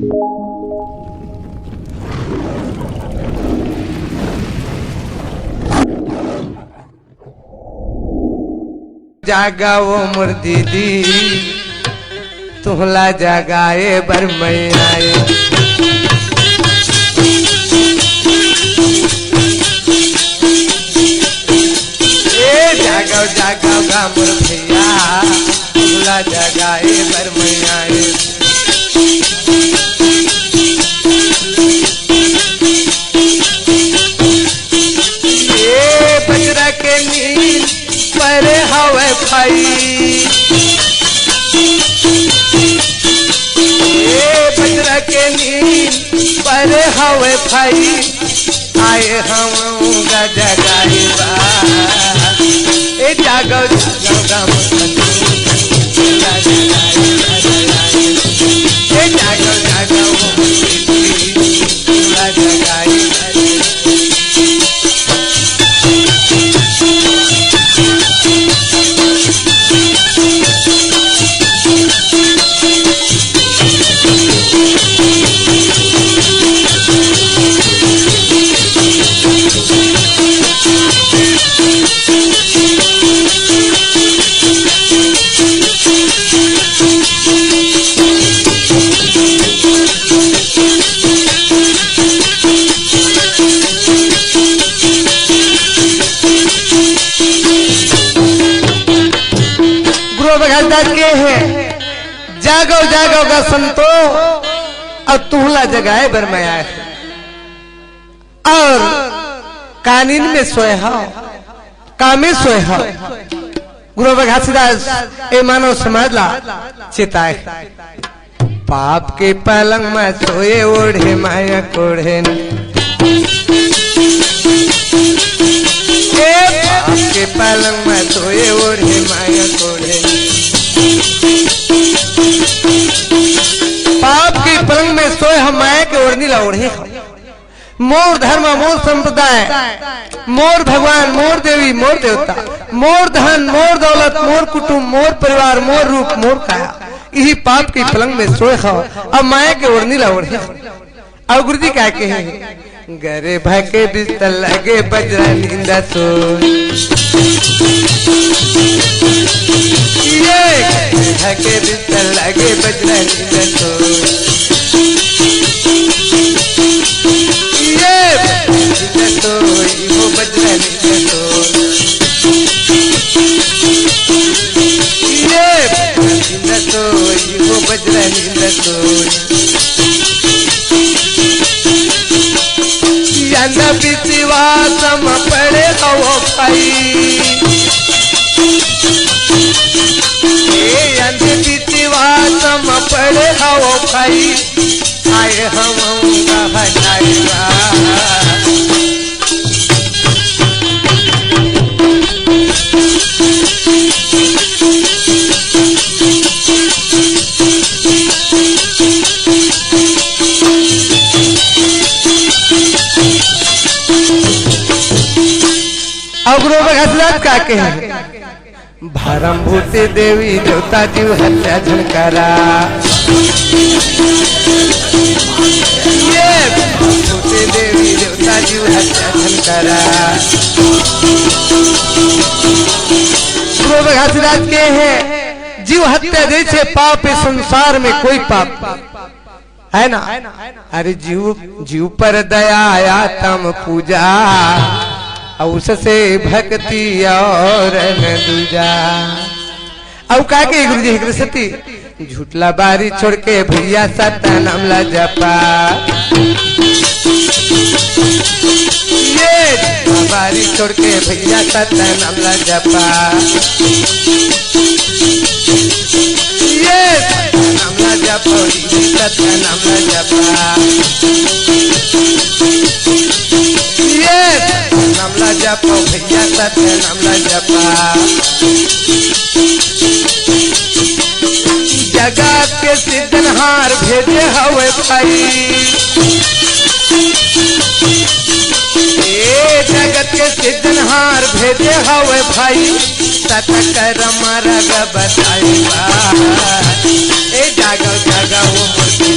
जागा वो मोर दीदी तुहला जगाए बर मैं आए। जागाओ जागाओ गा मोर भैया तुहला जगाए बर मैं आए। ये बजरा के नींद पर हवे भाई, ये बजरा के नींद पर हवे भाई आए हम जगाए बा। ए जागो जागो गाम ए जागो जागो जगाए के है। जागो जागो का संतो और तुहला जगाए बर मैं आए और कानीन में सोए हो कामे सोए हो। गुरु घासीदास ए मानव समाज ला चेताए पाप के पलंग में सोए ओढ़े माया कोढ़े पाप के पलंग में सोए ओढ़े माया कोढ़े। पाप के पलंग में सोए हम माया के ओढ़नी ला ओढ़े। मोर धर्म मोर संप्रदाय मोर भगवान मोर देवी मोर देवता मोर धन मोर दौलत मोर कुटुंब मोर परिवार मोर रूप मोर काया यही पाप के पलंग में सोए खाओ अब माया के ओढ़नी ला ओढ़े। अब गुरु जी क्या कहे गरे भाके बिस्तर लगे बजरा नींदा सोए। ये भाके बिस्तर लगे बजरा नींदा सोए। ये नींदा सोए वो बजरा नींदा सोए। ये नींदा सोए वो बजरा नींदा सोए। विश्वासम पड़े हो भाई विश्वासम पड़े हो भाई आए हम हटाएगा। का कहे भरम भूते देवी देवता जीव हत्या झनकारा। ये भूते देवी देवता जीव हत्या झनकारा। घासीदास के है जीव हत्या जैसे पाप है संसार में कोई पाप है ना। अरे जीव पर दया आया तम पूजा उससे भक्ति और न दूजा। अब का के गुरु जी कृष्णती झूठला बारी छोड़ के भैया सत्ता नाम ला जपा। ये बारी छोड़ के भैया सत्ता नाम ला जपा। ये नाम ला जपा सत्ता नाम ला जपा। नामला जपो भैया सत्य नामला जपा। जगत के सिद्धनहार भेजे हवे भाई। ए जगत के सिद्धनहार भेजे हवे भाई सत कर मरग बताई बा। ए जागो जागो वो मूर्ति